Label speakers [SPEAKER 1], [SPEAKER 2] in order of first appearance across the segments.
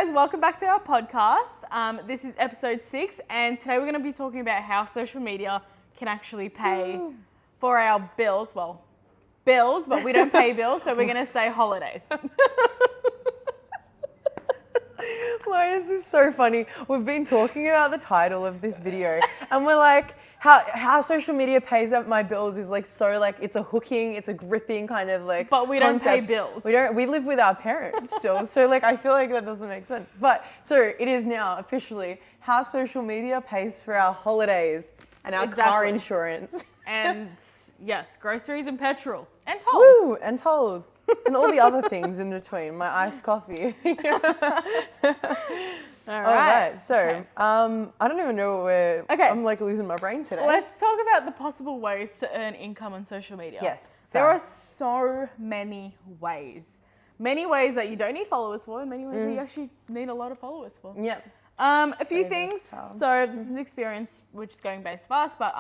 [SPEAKER 1] guys, welcome back to our podcast. This is episode 6, and today we're going to be talking about how social media can actually pay for our bills. Well, bills, but we don't pay bills, so we're going to say holidays.
[SPEAKER 2] Why is this so funny? We've been talking about the title of this video and we're like, how social media pays up my bills is like so like, it's a hooking, it's a gripping kind of like
[SPEAKER 1] But we don't pay
[SPEAKER 2] concept.
[SPEAKER 1] bills.
[SPEAKER 2] We live with our parents still. So like, I feel like that doesn't make sense. But so it is now officially how social media pays for our holidays and our car insurance.
[SPEAKER 1] And yes, groceries and petrol and tolls.
[SPEAKER 2] Woo, and tolls and all the other things in between, my iced coffee.
[SPEAKER 1] All
[SPEAKER 2] All right. So,
[SPEAKER 1] okay.
[SPEAKER 2] I don't even know what we're.
[SPEAKER 1] Okay.
[SPEAKER 2] I'm like losing my brain today.
[SPEAKER 1] Let's talk about the possible ways to earn income on social media.
[SPEAKER 2] Yes.
[SPEAKER 1] There are so many ways. Many ways that you don't need followers for, and many ways that you actually need a lot of followers for.
[SPEAKER 2] Yep.
[SPEAKER 1] A few things. So this is experience, which is going base fast, but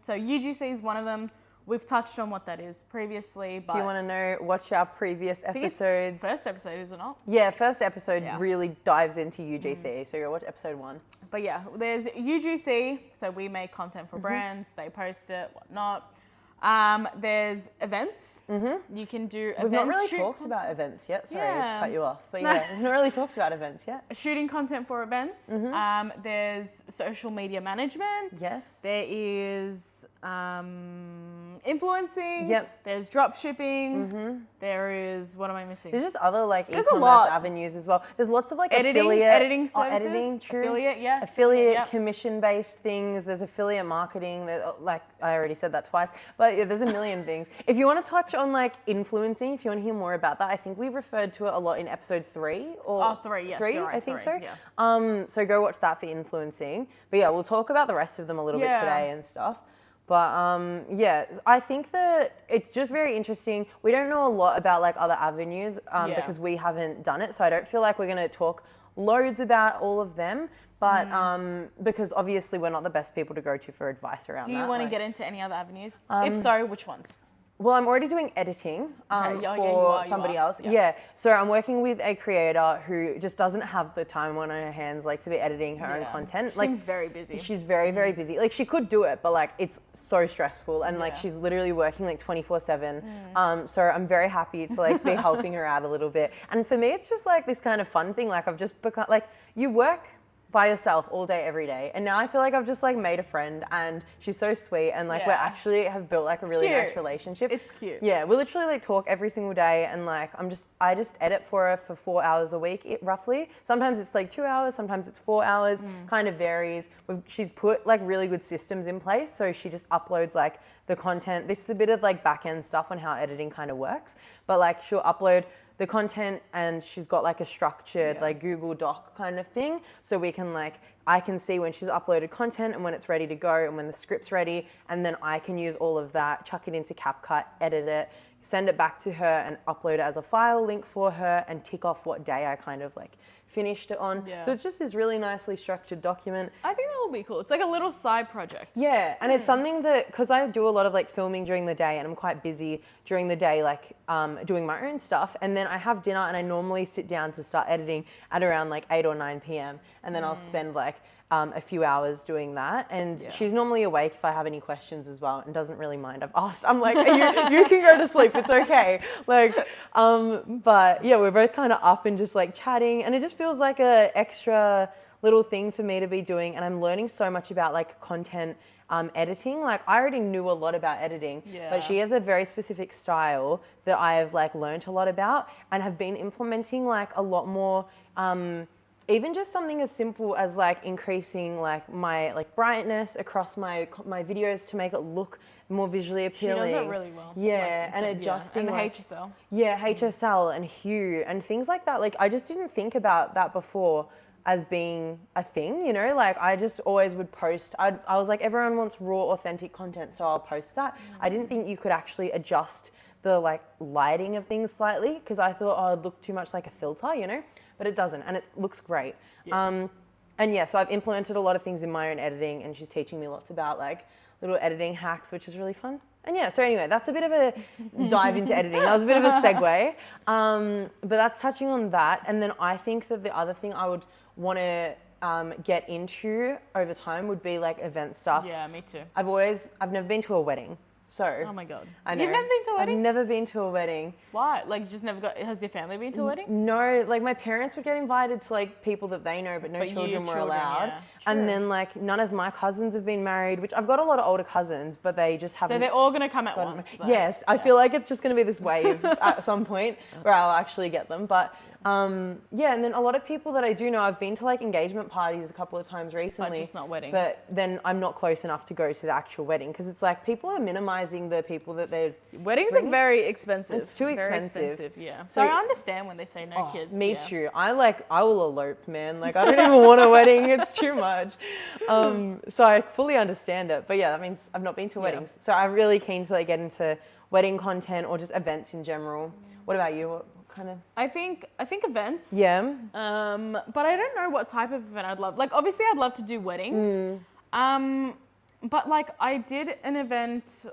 [SPEAKER 1] so UGC is one of them. We've touched on what that is previously, but
[SPEAKER 2] If you want to know, watch our previous
[SPEAKER 1] I think it's
[SPEAKER 2] episodes.
[SPEAKER 1] first episode, is it not?
[SPEAKER 2] Yeah, first episode
[SPEAKER 1] Yeah.
[SPEAKER 2] really dives into UGC. So go watch episode 1.
[SPEAKER 1] But yeah, there's UGC, so we make content for brands, they post it, whatnot. There's events. You can do events.
[SPEAKER 2] We've not really talked about events yet. Sorry, I just cut you off. But yeah, we've not really talked about events yet.
[SPEAKER 1] Shooting content for events. There's social media management.
[SPEAKER 2] Yes.
[SPEAKER 1] There is influencing.
[SPEAKER 2] Yep.
[SPEAKER 1] There's drop shipping. There is, what am I missing?
[SPEAKER 2] There's just other like
[SPEAKER 1] There's a
[SPEAKER 2] e-commerce
[SPEAKER 1] lot.
[SPEAKER 2] avenues as well. There's lots of like
[SPEAKER 1] editing services.
[SPEAKER 2] editing, true.
[SPEAKER 1] Affiliate, yeah.
[SPEAKER 2] Affiliate
[SPEAKER 1] Yep.
[SPEAKER 2] commission-based things. There's affiliate marketing. There's, like I already said that twice, but yeah, there's a million things. If you want to touch on like influencing, if you want to hear more about that, I think we referred to it a lot in episode 3 or
[SPEAKER 1] 3, yes,
[SPEAKER 2] 3,
[SPEAKER 1] you're right,
[SPEAKER 2] I think
[SPEAKER 1] 3,
[SPEAKER 2] so.
[SPEAKER 1] yeah.
[SPEAKER 2] So go watch that for influencing. But yeah, we'll talk about the rest of them a little bit
[SPEAKER 1] Yeah.
[SPEAKER 2] today and stuff. But yeah, I think that it's just very interesting. We don't know a lot about like other avenues because we haven't done it. So I don't feel like we're going to talk loads about all of them. But because obviously we're not the best people to go to for advice around that.
[SPEAKER 1] Do you want to get into any other avenues? If so, which ones?
[SPEAKER 2] Well, I'm already doing editing
[SPEAKER 1] you
[SPEAKER 2] for
[SPEAKER 1] are.
[SPEAKER 2] somebody else. Yeah. So I'm working with a creator who just doesn't have the time on her hands like to be editing her own content.
[SPEAKER 1] She
[SPEAKER 2] like
[SPEAKER 1] seems very busy.
[SPEAKER 2] She's very, very busy. Like she could do it, but like it's so stressful and like she's literally working like 24/7. So I'm very happy to like be helping her out a little bit. And for me, it's just like this kind of fun thing. Like I've just become like you work by yourself all day, every day. And now I feel like I've just like made a friend and she's so sweet and like we actually have built like a really nice relationship.
[SPEAKER 1] It's cute.
[SPEAKER 2] Yeah, we literally like talk every single day and like I just edit for her for 4 hours a week roughly. Sometimes it's like 2 hours, sometimes it's 4 hours, kind of varies. She's put like really good systems in place. So she just uploads like the content. This is a bit of like back end stuff on how editing kind of works. But like she'll upload the content and she's got like a structured like Google Doc kind of thing. So we can like, I can see when she's uploaded content and when it's ready to go and when the script's ready. And then I can use all of that, chuck it into CapCut, edit it, send it back to her and upload it as a file link for her and tick off what day I kind of like finished it on.
[SPEAKER 1] Yeah.
[SPEAKER 2] So it's just this really nicely structured document.
[SPEAKER 1] I think that will be cool. It's like a little side project.
[SPEAKER 2] Yeah, and it's something that, because I do a lot of like filming during the day and I'm quite busy during the day, like doing my own stuff. And then I have dinner and I normally sit down to start editing at around like 8 or 9 p.m. And then I'll spend like a few hours doing that. And she's normally awake if I have any questions as well and doesn't really mind. I've asked, I'm like, you can go to sleep, it's okay. Like, but yeah, we're both kind of up and just like chatting and it just feels like a extra little thing for me to be doing. And I'm learning so much about like content editing. Like I already knew a lot about editing, but she has a very specific style that I have like learned a lot about and have been implementing like a lot more, even just something as simple as like increasing like my like brightness across my videos to make it look more visually appealing.
[SPEAKER 1] She does it really well.
[SPEAKER 2] Yeah,
[SPEAKER 1] like,
[SPEAKER 2] and adjusting
[SPEAKER 1] and the
[SPEAKER 2] like,
[SPEAKER 1] HSL.
[SPEAKER 2] Yeah, HSL and hue and things like that. Like I just didn't think about that before as being a thing, you know, like I just always would post. I was like, everyone wants raw, authentic content, so I'll post that. I didn't think you could actually adjust the like lighting of things slightly because I thought, oh, it'd look too much like a filter, you know, but it doesn't and it looks great. Yeah. And yeah, so I've implemented a lot of things in my own editing and she's teaching me lots about like little editing hacks, which is really fun. And yeah, so anyway, that's a bit of a dive into editing. That was a bit of a segue. But that's touching on that. And then I think that the other thing I would want to get into over time would be like event stuff.
[SPEAKER 1] Yeah, me too.
[SPEAKER 2] I've never been to a wedding. So
[SPEAKER 1] Oh my God.
[SPEAKER 2] I know.
[SPEAKER 1] You've never been to a wedding?
[SPEAKER 2] I've never been to a wedding.
[SPEAKER 1] Why? Like, you just never got, has your family been to a wedding?
[SPEAKER 2] No, like my parents would get invited to like people that they know, but no
[SPEAKER 1] But you,
[SPEAKER 2] children were
[SPEAKER 1] children,
[SPEAKER 2] allowed.
[SPEAKER 1] yeah.
[SPEAKER 2] And
[SPEAKER 1] True.
[SPEAKER 2] then like none of my cousins have been married, which I've got a lot of older cousins, but they just haven't.
[SPEAKER 1] So they're all going to come at
[SPEAKER 2] gotten
[SPEAKER 1] once.
[SPEAKER 2] ma- Yes, I feel like it's just going to be this wave at some point where I'll actually get them. But yeah, and then a lot of people that I do know, I've been to like engagement parties a couple of times recently.
[SPEAKER 1] But just not weddings.
[SPEAKER 2] But then I'm not close enough to go to the actual wedding because it's like people are minimizing the people that they're.
[SPEAKER 1] Weddings are very expensive.
[SPEAKER 2] It's too
[SPEAKER 1] Very
[SPEAKER 2] expensive.
[SPEAKER 1] yeah.
[SPEAKER 2] So-
[SPEAKER 1] So I understand when they say no kids.
[SPEAKER 2] Me
[SPEAKER 1] yeah.
[SPEAKER 2] too. I will elope, man. Like I don't even want a wedding. It's too much. So I fully understand it. But yeah, that means I've not been to weddings. So I'm really keen to like get into wedding content or just events in general. What about you? What kind of?
[SPEAKER 1] I think events.
[SPEAKER 2] Yeah.
[SPEAKER 1] But I don't know what type of event I'd love. Like, obviously, I'd love to do weddings. But like, I did an event.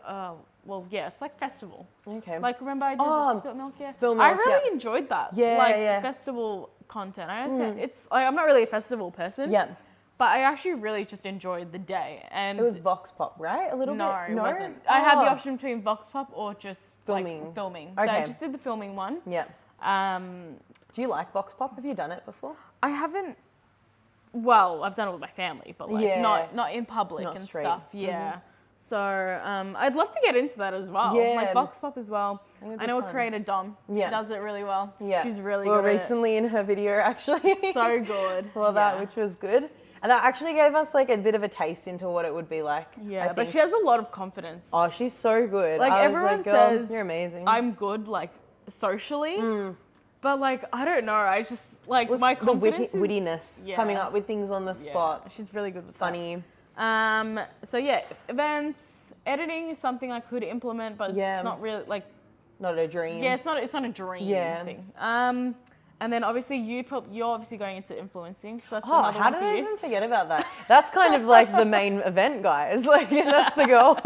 [SPEAKER 1] Well, yeah, it's like festival.
[SPEAKER 2] Okay.
[SPEAKER 1] Like, remember I did Spilt Milk? Yeah.
[SPEAKER 2] Spilt
[SPEAKER 1] I
[SPEAKER 2] Milk,
[SPEAKER 1] really
[SPEAKER 2] yeah.
[SPEAKER 1] enjoyed that.
[SPEAKER 2] Yeah,
[SPEAKER 1] like,
[SPEAKER 2] yeah.
[SPEAKER 1] festival content. I understand. It's like, I'm not really a festival person.
[SPEAKER 2] Yeah.
[SPEAKER 1] But I actually really just enjoyed the day. And
[SPEAKER 2] It was Vox Pop, right? A little
[SPEAKER 1] no,
[SPEAKER 2] bit.
[SPEAKER 1] it wasn't. I had the
[SPEAKER 2] Oh.
[SPEAKER 1] option between Vox Pop or just
[SPEAKER 2] Filming.
[SPEAKER 1] Like, filming. So I
[SPEAKER 2] Okay.
[SPEAKER 1] just did the filming one.
[SPEAKER 2] Yeah. Do you like Vox Pop? Have you done it before?
[SPEAKER 1] I haven't. Well, I've done it with my family, but like
[SPEAKER 2] Yeah.
[SPEAKER 1] not in public
[SPEAKER 2] not
[SPEAKER 1] and
[SPEAKER 2] straight.
[SPEAKER 1] stuff. Yeah. So I'd love to get into that as well.
[SPEAKER 2] Yeah.
[SPEAKER 1] Like Vox Pop as well.
[SPEAKER 2] think it'd
[SPEAKER 1] I
[SPEAKER 2] be
[SPEAKER 1] know a
[SPEAKER 2] fun.
[SPEAKER 1] creator, Dom.
[SPEAKER 2] Yeah.
[SPEAKER 1] She does it really well.
[SPEAKER 2] Yeah.
[SPEAKER 1] She's really
[SPEAKER 2] We were
[SPEAKER 1] good.
[SPEAKER 2] recently in her video actually.
[SPEAKER 1] So good.
[SPEAKER 2] For that,
[SPEAKER 1] Yeah.
[SPEAKER 2] which was good. And that actually gave us like a bit of a taste into what it would be like.
[SPEAKER 1] Yeah,
[SPEAKER 2] I
[SPEAKER 1] but
[SPEAKER 2] think.
[SPEAKER 1] she has a lot of confidence.
[SPEAKER 2] Oh, she's so good.
[SPEAKER 1] Like
[SPEAKER 2] I was
[SPEAKER 1] everyone
[SPEAKER 2] like, girl,
[SPEAKER 1] says,
[SPEAKER 2] you're amazing.
[SPEAKER 1] I'm good, like socially, but like I don't know. I just like
[SPEAKER 2] With
[SPEAKER 1] my
[SPEAKER 2] the
[SPEAKER 1] confidence is
[SPEAKER 2] wittiness,
[SPEAKER 1] yeah.
[SPEAKER 2] coming up with things on the
[SPEAKER 1] Yeah,
[SPEAKER 2] spot.
[SPEAKER 1] she's really good with
[SPEAKER 2] Funny.
[SPEAKER 1] that. So yeah, events, editing is something I could implement, but
[SPEAKER 2] Yeah.
[SPEAKER 1] it's not really like
[SPEAKER 2] Not a dream.
[SPEAKER 1] yeah, it's not a dream
[SPEAKER 2] Yeah.
[SPEAKER 1] thing. And then obviously you're obviously going into influencing, so that's
[SPEAKER 2] Oh,
[SPEAKER 1] another
[SPEAKER 2] how
[SPEAKER 1] one
[SPEAKER 2] did
[SPEAKER 1] for
[SPEAKER 2] I
[SPEAKER 1] you.
[SPEAKER 2] even forget about that? That's kind of like the main event, guys. Like, yeah, that's the goal.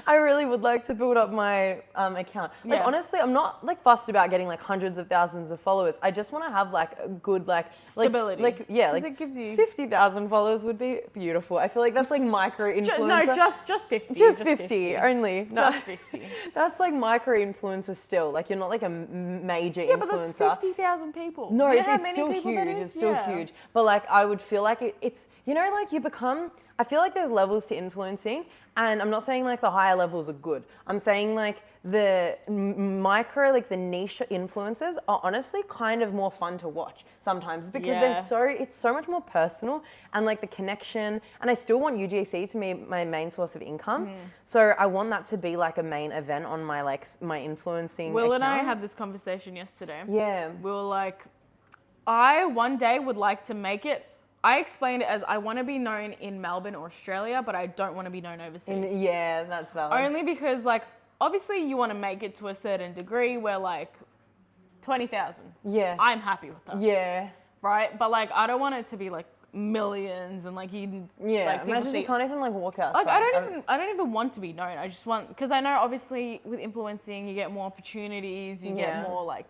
[SPEAKER 2] I really would like to build up my account. Like,
[SPEAKER 1] Yeah.
[SPEAKER 2] honestly, I'm not like fussed about getting like hundreds of thousands of followers. I just want to have like a good
[SPEAKER 1] Stability.
[SPEAKER 2] Like yeah,
[SPEAKER 1] 'Cause
[SPEAKER 2] like
[SPEAKER 1] it gives you
[SPEAKER 2] 50,000 followers would be beautiful. I feel like that's like micro influencer.
[SPEAKER 1] no, just 50.
[SPEAKER 2] Just 50 only. No.
[SPEAKER 1] Just 50.
[SPEAKER 2] That's like micro influencer still. Like you're not like a major
[SPEAKER 1] Yeah,
[SPEAKER 2] influencer.
[SPEAKER 1] but that's 50,000 people.
[SPEAKER 2] No,
[SPEAKER 1] You know
[SPEAKER 2] it's,
[SPEAKER 1] how
[SPEAKER 2] it's
[SPEAKER 1] many
[SPEAKER 2] still
[SPEAKER 1] people
[SPEAKER 2] huge.
[SPEAKER 1] that is?
[SPEAKER 2] It's still
[SPEAKER 1] Yeah.
[SPEAKER 2] huge. But like, I would feel like it's, you know, like you become, I feel like there's levels to influencing. And I'm not saying like the higher levels are good. I'm saying like the micro, like the niche influencers are honestly kind of more fun to watch sometimes because
[SPEAKER 1] Yeah.
[SPEAKER 2] it's so much more personal and like the connection. And I still want UGC to be my main source of income. So I want that to be like a main event on my like my influencing
[SPEAKER 1] Will and I
[SPEAKER 2] account.
[SPEAKER 1] had this conversation yesterday.
[SPEAKER 2] Yeah.
[SPEAKER 1] We were like, I one day would like to make it. I explained it as I want to be known in Melbourne or Australia, but I don't want to be known overseas.
[SPEAKER 2] Yeah, that's valid.
[SPEAKER 1] Only because, like, obviously you want to make it to a certain degree where, like, 20,000.
[SPEAKER 2] Yeah.
[SPEAKER 1] I'm happy with that.
[SPEAKER 2] Yeah.
[SPEAKER 1] Right? But, like, I don't want it to be, like, millions and, like, you...
[SPEAKER 2] Yeah.
[SPEAKER 1] Like, people
[SPEAKER 2] Imagine
[SPEAKER 1] see...
[SPEAKER 2] you can't even like walk outside.
[SPEAKER 1] Like, I don't even want to be known. I just want... Because I know, obviously, with influencing, you get more opportunities. You
[SPEAKER 2] Yeah.
[SPEAKER 1] get more, like...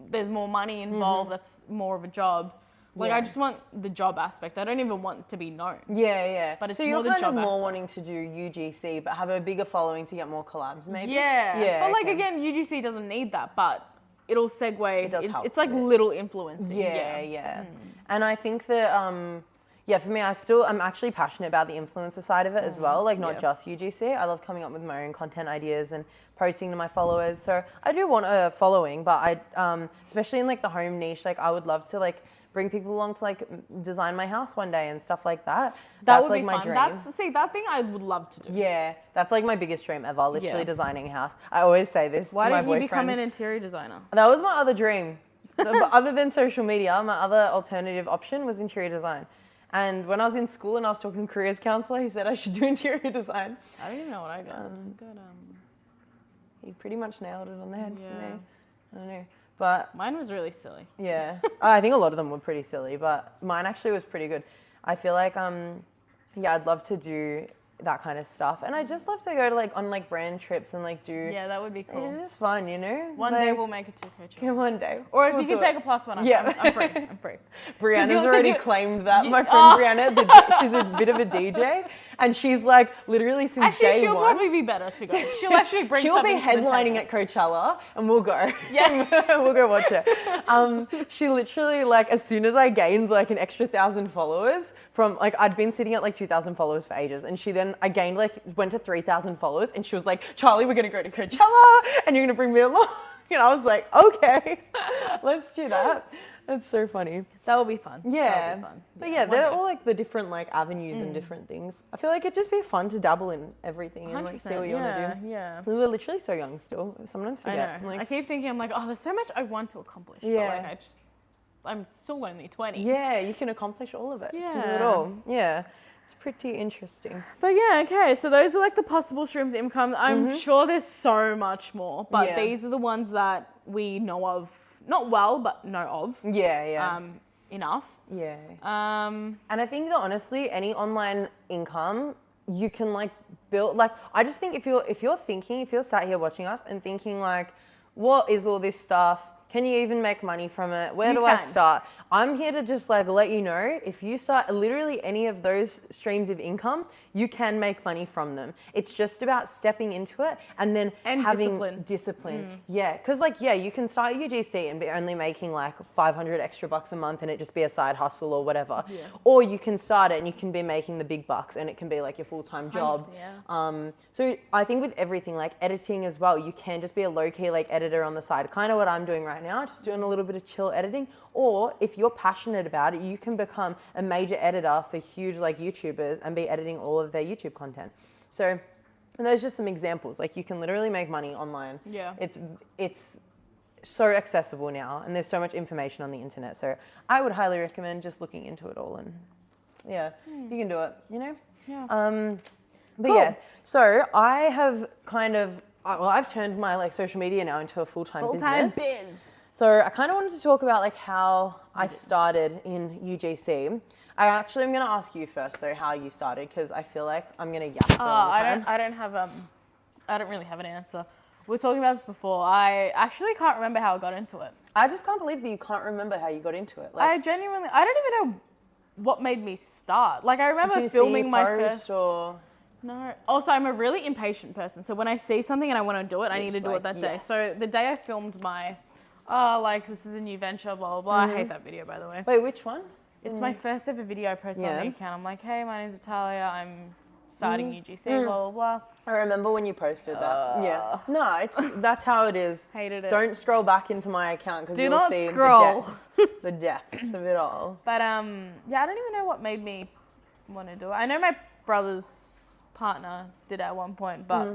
[SPEAKER 1] There's more money involved. That's more of a job. Like,
[SPEAKER 2] Yeah.
[SPEAKER 1] I just want the job aspect. I don't even want to be known.
[SPEAKER 2] Yeah, yeah.
[SPEAKER 1] But it's
[SPEAKER 2] so
[SPEAKER 1] more
[SPEAKER 2] you're
[SPEAKER 1] the
[SPEAKER 2] kind
[SPEAKER 1] job
[SPEAKER 2] of more
[SPEAKER 1] aspect.
[SPEAKER 2] wanting to do UGC, but have a bigger following to get more collabs, maybe.
[SPEAKER 1] Yeah.
[SPEAKER 2] Yeah.
[SPEAKER 1] But, like,
[SPEAKER 2] okay.
[SPEAKER 1] again, UGC doesn't need that, but it'll segue.
[SPEAKER 2] It does help
[SPEAKER 1] It's like
[SPEAKER 2] with it.
[SPEAKER 1] little influencing.
[SPEAKER 2] Yeah, yeah. And I think that, yeah, for me, I'm actually passionate about the influencer side of it as well, like not
[SPEAKER 1] Yeah.
[SPEAKER 2] just UGC. I love coming up with my own content ideas and posting to my followers. So I do want a following, but I, especially in like the home niche, like I would love to like bring people along to like design my house one day and stuff like that.
[SPEAKER 1] That
[SPEAKER 2] That's
[SPEAKER 1] would
[SPEAKER 2] like
[SPEAKER 1] be
[SPEAKER 2] my
[SPEAKER 1] fun.
[SPEAKER 2] dream.
[SPEAKER 1] That thing I would love to do.
[SPEAKER 2] Yeah, that's like my biggest dream ever, literally
[SPEAKER 1] Yeah.
[SPEAKER 2] designing a house. I always say this
[SPEAKER 1] Why
[SPEAKER 2] to my
[SPEAKER 1] didn't you
[SPEAKER 2] boyfriend.
[SPEAKER 1] become an interior designer?
[SPEAKER 2] That was my other dream. But other than social media, my other alternative option was interior design. And when I was in school and I was talking to careers counselor, he said I should do interior design.
[SPEAKER 1] I don't even know what I got.
[SPEAKER 2] He pretty much nailed it on the head for
[SPEAKER 1] Yeah.
[SPEAKER 2] me. I don't know. But
[SPEAKER 1] Mine was really silly.
[SPEAKER 2] yeah, I think a lot of them were pretty silly, but mine actually was pretty good. I feel like, yeah, I'd love to do that kind of stuff. And I just love to go to like on like brand trips and like do.
[SPEAKER 1] Yeah, that would be cool.
[SPEAKER 2] It's just fun, you know.
[SPEAKER 1] One day we'll make a 2K challenge.
[SPEAKER 2] Yeah, one day.
[SPEAKER 1] Or if
[SPEAKER 2] We'll
[SPEAKER 1] you can
[SPEAKER 2] do
[SPEAKER 1] take
[SPEAKER 2] it.
[SPEAKER 1] a +1,
[SPEAKER 2] Yeah.
[SPEAKER 1] I'm free. I'm free.
[SPEAKER 2] Brianna's
[SPEAKER 1] you're-
[SPEAKER 2] already
[SPEAKER 1] 'cause you-
[SPEAKER 2] claimed that. My friend
[SPEAKER 1] Oh.
[SPEAKER 2] Brianna, she's a bit of a DJ, and she's like literally since
[SPEAKER 1] Actually,
[SPEAKER 2] day
[SPEAKER 1] she'll
[SPEAKER 2] one.
[SPEAKER 1] probably be better to go. She'll actually bring
[SPEAKER 2] She'll be
[SPEAKER 1] something to the
[SPEAKER 2] headlining
[SPEAKER 1] table.
[SPEAKER 2] at Coachella, and we'll go.
[SPEAKER 1] Yeah.
[SPEAKER 2] We'll go watch it. She literally, like, as soon as I gained like an extra 1,000 followers from like I'd been sitting at like 2,000 followers for ages, and I gained like went to 3,000 followers, and she was like, "Charlie, we're gonna go to Coachella, and you're gonna bring me along." And I was like, "Okay, let's do that." That's so funny.
[SPEAKER 1] That will be fun.
[SPEAKER 2] Yeah.
[SPEAKER 1] That will be fun.
[SPEAKER 2] But yeah,
[SPEAKER 1] one
[SPEAKER 2] they're
[SPEAKER 1] day.
[SPEAKER 2] all like the different like avenues and different things. I feel like it'd just be fun to dabble in everything and like see what you want to do.
[SPEAKER 1] Yeah.
[SPEAKER 2] We're literally so young still. Sometimes
[SPEAKER 1] I
[SPEAKER 2] forget.
[SPEAKER 1] know.
[SPEAKER 2] Like,
[SPEAKER 1] I keep thinking, I'm like, oh, there's so much I want to accomplish.
[SPEAKER 2] Yeah.
[SPEAKER 1] But like, I'm still only 20.
[SPEAKER 2] yeah, you can accomplish all of it. You can do it
[SPEAKER 1] Yeah.
[SPEAKER 2] all. Yeah. It's pretty interesting.
[SPEAKER 1] But yeah, okay. So those are like the possible streams of income. I'm sure there's so much more, but
[SPEAKER 2] Yeah.
[SPEAKER 1] these are the ones that we know of, not well, but know of.
[SPEAKER 2] Yeah.
[SPEAKER 1] Enough.
[SPEAKER 2] Yeah.
[SPEAKER 1] Um,
[SPEAKER 2] And I think that honestly, any online income, you can like build, like, I just think if you're sat here watching us and thinking like, what is all this stuff? Can you even make money from it? Where
[SPEAKER 1] You
[SPEAKER 2] do I
[SPEAKER 1] can.
[SPEAKER 2] start? I'm here to just like let you know, if you start literally any of those streams of income, you can make money from them. It's just about stepping into it and then
[SPEAKER 1] And
[SPEAKER 2] having
[SPEAKER 1] discipline.
[SPEAKER 2] Yeah, because like, yeah, you can start UGC and be only making like 500 extra bucks a month and it just be a side hustle or whatever.
[SPEAKER 1] Yeah.
[SPEAKER 2] Or you can start it and you can be making the big bucks and it can be like your full-time job.
[SPEAKER 1] 100%,
[SPEAKER 2] So I think with everything, like editing as well, you can just be a low-key like editor on the side, kind of what I'm doing right now, just doing a little bit of chill editing. Or if you're passionate about it, you can become a major editor for huge like YouTubers and be editing all of their YouTube content. So, and those are just some examples. Like you can literally make money online.
[SPEAKER 1] Yeah.
[SPEAKER 2] It's so accessible now, and there's so much information on the internet. So I would highly recommend just looking into it all, and yeah, you can do it. You know.
[SPEAKER 1] Yeah.
[SPEAKER 2] But
[SPEAKER 1] Cool.
[SPEAKER 2] yeah, so I have kind of, well, I've turned my like social media now into a full-time
[SPEAKER 1] Full-time
[SPEAKER 2] business.
[SPEAKER 1] biz.
[SPEAKER 2] So I kind of wanted to talk about like how I started in UGC. I'm going to ask you first though how you started, because I feel like I'm going to yap for a long time.
[SPEAKER 1] I don't really have an answer. We were talking about this before. I actually can't remember how I got into it.
[SPEAKER 2] I just can't believe that you can't remember how you got into it.
[SPEAKER 1] I don't even know what made me start. Like I
[SPEAKER 2] did
[SPEAKER 1] remember
[SPEAKER 2] you
[SPEAKER 1] filming
[SPEAKER 2] see
[SPEAKER 1] my
[SPEAKER 2] posts
[SPEAKER 1] first.
[SPEAKER 2] or
[SPEAKER 1] No. Also, I'm a really impatient person. So when I see something and I want to do it, I need to
[SPEAKER 2] just
[SPEAKER 1] do
[SPEAKER 2] like,
[SPEAKER 1] it that day.
[SPEAKER 2] yes.
[SPEAKER 1] So the day I filmed my, like this is a new venture, blah, blah, blah. I hate that video, by the way.
[SPEAKER 2] Wait, which one?
[SPEAKER 1] It's my first ever video I posted on
[SPEAKER 2] Yeah.
[SPEAKER 1] the account. I'm like, hey, my name's VITALIA. I'm starting UGC, blah, blah, blah.
[SPEAKER 2] I remember when you posted that. Yeah. No, that's how it is.
[SPEAKER 1] Hated it.
[SPEAKER 2] Don't scroll back into my account because
[SPEAKER 1] Do
[SPEAKER 2] you'll
[SPEAKER 1] not
[SPEAKER 2] see
[SPEAKER 1] scroll.
[SPEAKER 2] the depths of it all.
[SPEAKER 1] But yeah, I don't even know what made me want to do it. I know my brother's partner did it at one point, but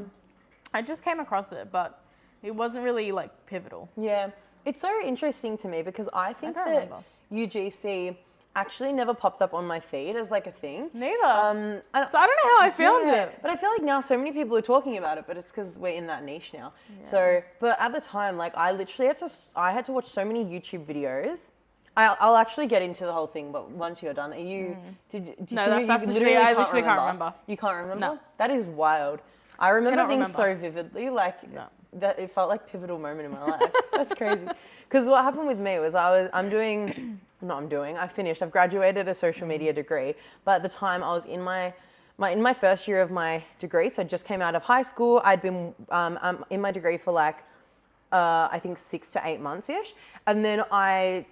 [SPEAKER 1] I just came across it, but it wasn't really like pivotal.
[SPEAKER 2] Yeah. It's so interesting to me because I think
[SPEAKER 1] can't
[SPEAKER 2] that
[SPEAKER 1] remember.
[SPEAKER 2] UGC actually never popped up on my feed as like a thing.
[SPEAKER 1] Neither.
[SPEAKER 2] So
[SPEAKER 1] I don't know how I found it.
[SPEAKER 2] But I feel like now so many people are talking about it, but it's because we're in that niche now. So, but at the time, like I literally I had to watch so many YouTube videos. I'll actually get into the whole thing, but once you're done,
[SPEAKER 1] No, that's literally, I literally can't remember.
[SPEAKER 2] You can't remember?
[SPEAKER 1] No.
[SPEAKER 2] That is wild. I remember
[SPEAKER 1] Cannot
[SPEAKER 2] things so
[SPEAKER 1] remember.
[SPEAKER 2] vividly, like
[SPEAKER 1] No.
[SPEAKER 2] that it felt like a pivotal moment in my life. That's crazy. Because what happened with me was I've graduated a social media degree, but at the time I was in my first year of my degree, so I just came out of high school. I'd been in my degree for like, I think 6 to 8 months-ish. And then I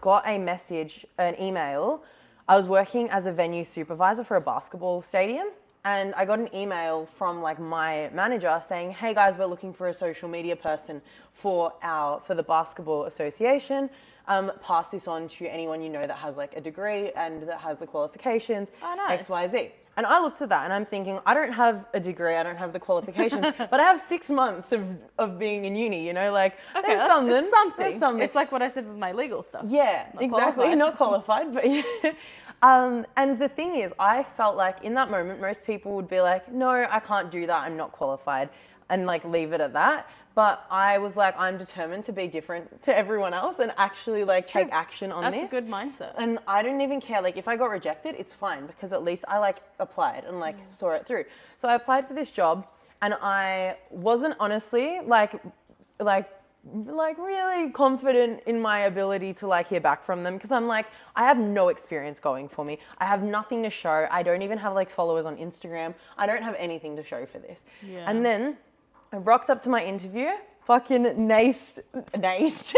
[SPEAKER 2] got an email. I was working as a venue supervisor for a basketball stadium. And I got an email from like my manager saying, hey guys, we're looking for a social media person for the basketball association. Pass this on to anyone you know that has like a degree and that has the qualifications,
[SPEAKER 1] Oh, nice.
[SPEAKER 2] X, Y, Z. And I looked at that and I'm thinking, I don't have a degree, I don't have the qualifications, but I have 6 months of being in uni, you know, like
[SPEAKER 1] Okay,
[SPEAKER 2] there's something.
[SPEAKER 1] It's something.
[SPEAKER 2] There's something.
[SPEAKER 1] It's like what I said with my legal stuff.
[SPEAKER 2] Yeah,
[SPEAKER 1] Not
[SPEAKER 2] exactly.
[SPEAKER 1] qualified.
[SPEAKER 2] Not qualified, but yeah. And the thing is, I felt like in that moment, most people would be like, no, I can't do that. I'm not qualified, and like leave it at that. But I was like, I'm determined to be different to everyone else and actually like take action on this.
[SPEAKER 1] That's a good mindset.
[SPEAKER 2] And I didn't even care. Like if I got rejected, it's fine because at least I like applied and like saw it through. So I applied for this job and I wasn't honestly like really confident in my ability to like hear back from them because I'm like, I have no experience going for me. I have nothing to show. I don't even have like followers on Instagram. I don't have anything to show for this.
[SPEAKER 1] Yeah.
[SPEAKER 2] And then I rocked up to my interview, fucking Nace.
[SPEAKER 1] Nice.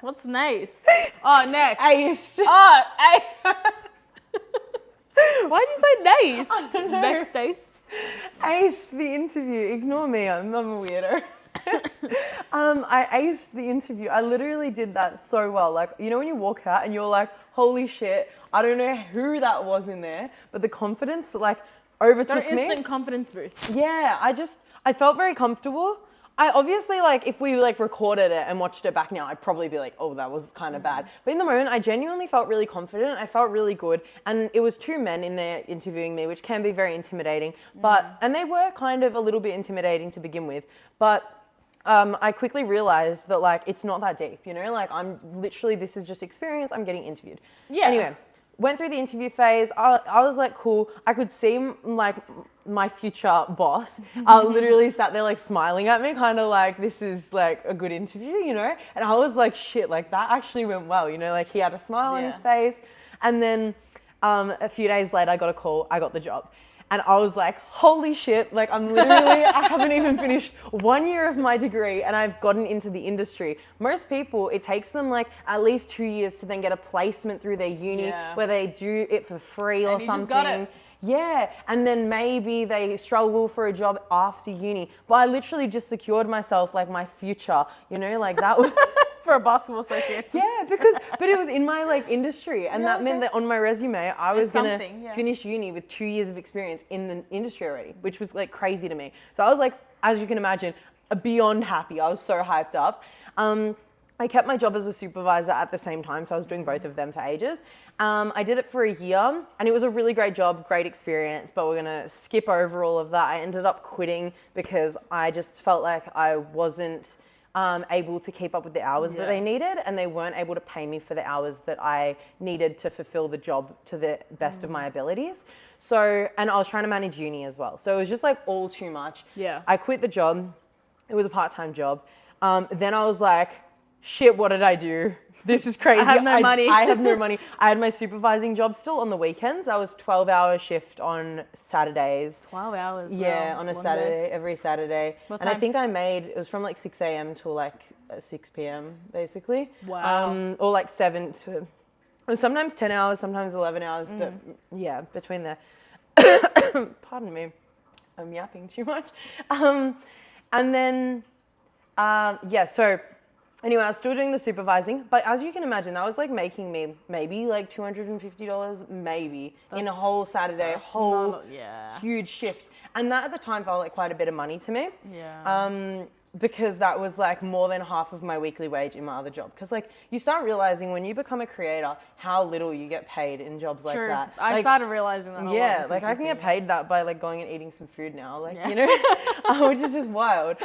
[SPEAKER 1] What's nice? Oh, next.
[SPEAKER 2] Aced.
[SPEAKER 1] Oh, why'd you say nice?
[SPEAKER 2] I don't know.
[SPEAKER 1] Next, Ace.
[SPEAKER 2] Aced the interview. Ignore me. I'm a weirdo. I aced the interview. I literally did that so well. Like, you know when you walk out and you're like, holy shit, I don't know who that was in there, but the confidence that like overtook me.
[SPEAKER 1] Instant confidence boost.
[SPEAKER 2] Yeah, I felt very comfortable. I obviously like if we like recorded it and watched it back now, I'd probably be like, oh, that was kind of bad. But in the moment, I genuinely felt really confident. I felt really good. And it was 2 men in there interviewing me, which can be very intimidating. And they were kind of a little bit intimidating to begin with. But I quickly realized that like, it's not that deep, you know, like I'm literally, this is just experience. I'm getting interviewed.
[SPEAKER 1] Yeah.
[SPEAKER 2] Anyway, went through the interview phase. I was like, cool. I could see like my future boss literally sat there like smiling at me, kind of like, this is like a good interview, you know? And I was like, shit, like that actually went well, you know, like he had a smile on his face. And then a few days later, I got a call, I got the job. And I was like, holy shit, like I'm literally, I haven't even finished 1 year of my degree and I've gotten into the industry. Most people, it takes them like at least 2 years to then get a placement through their uni where they do it for free or something. Just got it. Yeah, and then maybe they struggle for a job after uni. But I literally just secured myself like my future, you know, like that was...
[SPEAKER 1] For a basketball association.
[SPEAKER 2] Yeah, but it was in my like industry and that meant that on my resume, I was gonna finish uni with 2 years of experience in the industry already, which was like crazy to me. So I was like, as you can imagine, beyond happy. I was so hyped up. I kept my job as a supervisor at the same time, so I was doing both of them for ages. I did it for a year and it was a really great job, great experience, but we're gonna skip over all of that. I ended up quitting because I just felt like I wasn't able to keep up with the hours that they needed and they weren't able to pay me for the hours that I needed to fulfill the job to the best of my abilities. So, and I was trying to manage uni as well. So it was just like all too much.
[SPEAKER 1] Yeah.
[SPEAKER 2] I quit the job. It was a part-time job. Then I was like, shit, what did I do? This is crazy.
[SPEAKER 1] I have no money.
[SPEAKER 2] I have no money. I had my supervising job still on the weekends. I was 12-hour shift on Saturdays.
[SPEAKER 1] 12 hours.
[SPEAKER 2] Yeah, on a Saturday, every Saturday.
[SPEAKER 1] What
[SPEAKER 2] and
[SPEAKER 1] time?
[SPEAKER 2] I think I made, it was from like 6 a.m. till like 6 p.m. basically.
[SPEAKER 1] Wow.
[SPEAKER 2] Or like 7 to, or sometimes 10 hours, sometimes 11 hours, but yeah, between there. Pardon me, I'm yapping too much. And then, so anyway, I was still doing the supervising, but as you can imagine, that was like making me maybe like $250, maybe, in a whole Saturday, a whole huge shift. And that at the time felt like quite a bit of money to me.
[SPEAKER 1] Yeah.
[SPEAKER 2] Because that was like more than half of my weekly wage in my other job. Because like you start realizing when you become a creator, how little you get paid in jobs like that.
[SPEAKER 1] I started realizing that a lot.
[SPEAKER 2] Yeah, like I can get paid that by like going and eating some food now, like, you know, which is just wild.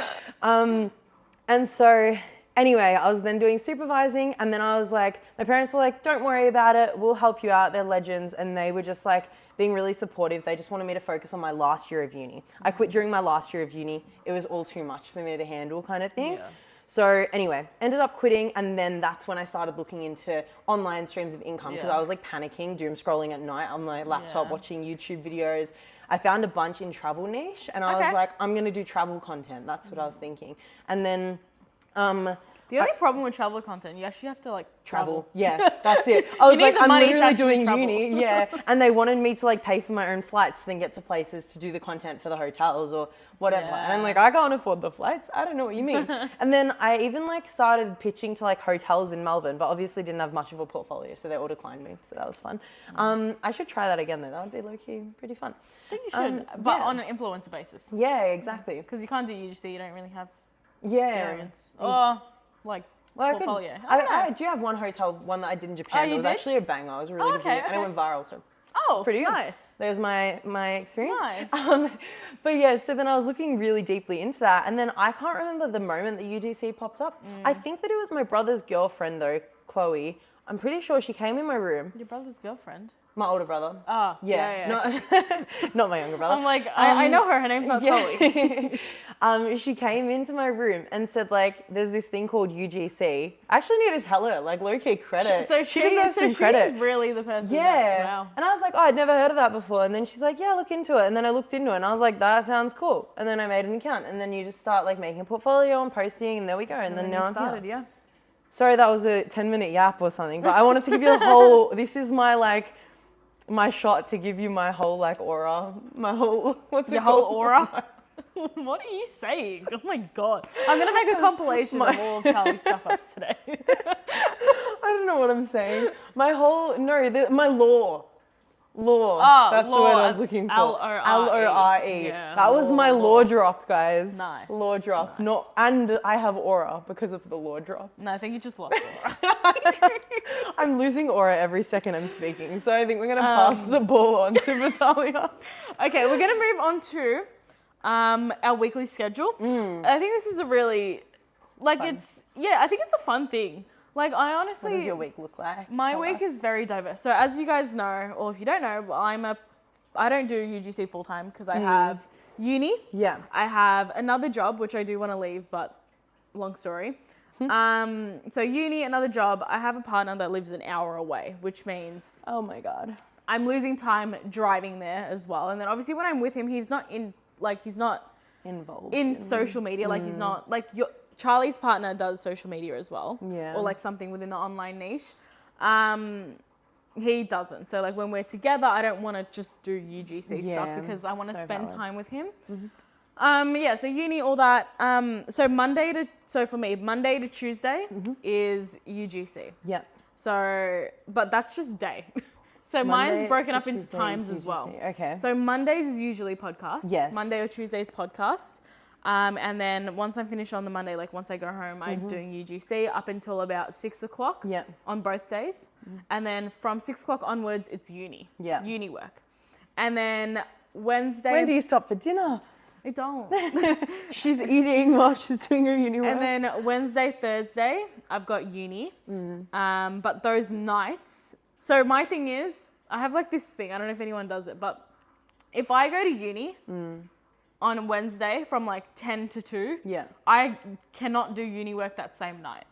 [SPEAKER 2] And so anyway, I was then doing supervising and then I was like, my parents were like, don't worry about it. We'll help you out. They're legends. And they were just like being really supportive. They just wanted me to focus on my last year of uni. I quit during my last year of uni. It was all too much for me to handle kind of thing.
[SPEAKER 1] Yeah.
[SPEAKER 2] So anyway, ended up quitting. And then that's when I started looking into online streams of income because I was like panicking, doom scrolling at night on my laptop, watching YouTube videos. I found a bunch in travel niche and I was like, I'm going to do travel content. That's what I was thinking. And then,
[SPEAKER 1] the only problem with travel content, you actually have to like travel.
[SPEAKER 2] Yeah, that's it. I was like, I'm literally doing
[SPEAKER 1] travel.
[SPEAKER 2] uni. Yeah. And they wanted me to like pay for my own flights, then get to places to do the content for the hotels or whatever.
[SPEAKER 1] Yeah.
[SPEAKER 2] And I'm like, I can't afford the flights. I don't know what you mean. And then I even like started pitching to like hotels in Melbourne, but obviously didn't have much of a portfolio. So they all declined me. So that was fun. I should try that again though. That would be low-key pretty fun.
[SPEAKER 1] I think you should, but on an influencer basis.
[SPEAKER 2] Yeah, exactly.
[SPEAKER 1] Because you can't do UGC, you don't really have
[SPEAKER 2] Yeah.
[SPEAKER 1] experience. Or like portfolio.
[SPEAKER 2] I do have one hotel, one that I did in Japan.
[SPEAKER 1] you
[SPEAKER 2] It was
[SPEAKER 1] did?
[SPEAKER 2] actually a banger. It was really good. And it went viral. So.
[SPEAKER 1] Oh, Oh,
[SPEAKER 2] pretty good.
[SPEAKER 1] nice.
[SPEAKER 2] There's my experience.
[SPEAKER 1] Nice.
[SPEAKER 2] But yeah, so then I was looking really deeply into that, and then I can't remember the moment that UGC popped up. I think that it was my brother's girlfriend though, Chloe. I'm pretty sure she came in my room.
[SPEAKER 1] Your brother's girlfriend?
[SPEAKER 2] My older brother.
[SPEAKER 1] Oh, yeah.
[SPEAKER 2] Not my younger brother.
[SPEAKER 1] I'm like, I know her. Her name's not Chloe.
[SPEAKER 2] She came into my room and said, like, there's this thing called UGC. I actually need to tell her, like, low-key credit.
[SPEAKER 1] She
[SPEAKER 2] deserves some credit.
[SPEAKER 1] She's really the person.
[SPEAKER 2] Yeah.
[SPEAKER 1] Wow.
[SPEAKER 2] And I was like, oh, I'd never heard of that before. And then she's like, yeah, look into it. And then I looked into it and I was like, that sounds cool. And then I made an account. And then you just start, like, making a portfolio and posting, and there we go. And then now I'm
[SPEAKER 1] started,
[SPEAKER 2] here.
[SPEAKER 1] yeah.
[SPEAKER 2] Sorry, that was a 10-minute yap or something, but I wanted to give you the whole, this is my, like, my shot to give you my whole, like, aura, my whole, what's
[SPEAKER 1] Your
[SPEAKER 2] it
[SPEAKER 1] whole
[SPEAKER 2] called?
[SPEAKER 1] aura? What are you saying? Oh my God. I'm going to make a compilation of all of Charlie's stuff-ups today.
[SPEAKER 2] I don't know what I'm saying. My whole, my law.
[SPEAKER 1] Oh,
[SPEAKER 2] that's the
[SPEAKER 1] law,
[SPEAKER 2] word I was looking for. L-O-R-E.
[SPEAKER 1] Yeah,
[SPEAKER 2] that was my law drop, guys.
[SPEAKER 1] Nice.
[SPEAKER 2] Law drop.
[SPEAKER 1] Nice.
[SPEAKER 2] And I have aura because of the law drop.
[SPEAKER 1] No, I think you just lost aura.
[SPEAKER 2] I'm losing aura every second I'm speaking, so I think we're going to pass the ball on to Vitalia.
[SPEAKER 1] Okay, we're going to move on to our weekly schedule. I think this is a really, like,
[SPEAKER 2] Fun.
[SPEAKER 1] I think it's a fun thing. Like, I honestly...
[SPEAKER 2] What does your week look like?
[SPEAKER 1] My
[SPEAKER 2] Tell
[SPEAKER 1] week
[SPEAKER 2] us.
[SPEAKER 1] is very diverse. So as you guys know, or if you don't know, I don't do UGC full time because I have uni.
[SPEAKER 2] Yeah.
[SPEAKER 1] I have another job, which I do want to leave, but long story. So uni, another job. I have a partner that lives an hour away, which means
[SPEAKER 2] Oh my God.
[SPEAKER 1] I'm losing time driving there as well. And then obviously when I'm with him, he's not
[SPEAKER 2] Involved
[SPEAKER 1] in social media. Like he's not like Charlie's partner does social media as well.
[SPEAKER 2] Yeah.
[SPEAKER 1] Or like something within the online niche. He doesn't. So like when we're together, I don't want to just do UGC stuff because I want to spend time with him. So uni, all that. So for me, Monday to Tuesday is UGC.
[SPEAKER 2] Yeah.
[SPEAKER 1] So, but that's just day. So mine's broken up into times as well.
[SPEAKER 2] Okay.
[SPEAKER 1] So Mondays is usually podcast.
[SPEAKER 2] Yes.
[SPEAKER 1] Monday or Tuesday's podcast. And then once I'm finished on the Monday, like once I go home, I'm doing UGC up until about 6 o'clock on both days. And then from 6 o'clock onwards, it's uni.
[SPEAKER 2] Yeah.
[SPEAKER 1] Uni work. And then Wednesday.
[SPEAKER 2] When do you stop for dinner?
[SPEAKER 1] I don't.
[SPEAKER 2] She's eating while she's doing her uni work.
[SPEAKER 1] And then Wednesday, Thursday, I've got uni. But those nights. So my thing is, I have like this thing. I don't know if anyone does it, but if I go to uni on Wednesday from like 10 to 2, I cannot do uni work that same night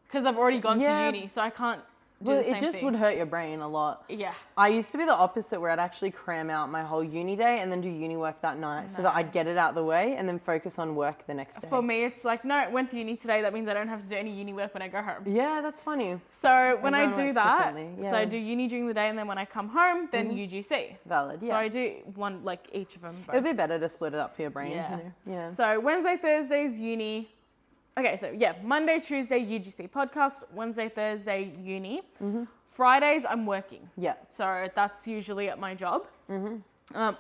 [SPEAKER 1] because I've already gone to uni, so I can't do the same
[SPEAKER 2] it just
[SPEAKER 1] thing.
[SPEAKER 2] would hurt your brain a lot.
[SPEAKER 1] Yeah.
[SPEAKER 2] I used to be the opposite where I'd actually cram out my whole uni day and then do uni work that night so that I'd get it out of the way and then focus on work the next day.
[SPEAKER 1] For me, it's like, no, I went to uni today. That means I don't have to do any uni work when I go home.
[SPEAKER 2] Yeah, that's funny.
[SPEAKER 1] So when I
[SPEAKER 2] Everyone
[SPEAKER 1] do
[SPEAKER 2] works
[SPEAKER 1] that,
[SPEAKER 2] differently.
[SPEAKER 1] so I do uni during the day and then when I come home, then UGC.
[SPEAKER 2] Valid, yeah.
[SPEAKER 1] So I do one, like each of them.
[SPEAKER 2] It'd be better to split it up for your brain.
[SPEAKER 1] Yeah.
[SPEAKER 2] You know? Yeah.
[SPEAKER 1] So Wednesday, Thursdays, uni. Okay, so yeah, Monday, Tuesday, UGC podcast. Wednesday, Thursday, uni. Fridays, I'm working.
[SPEAKER 2] Yeah.
[SPEAKER 1] So that's usually at my job.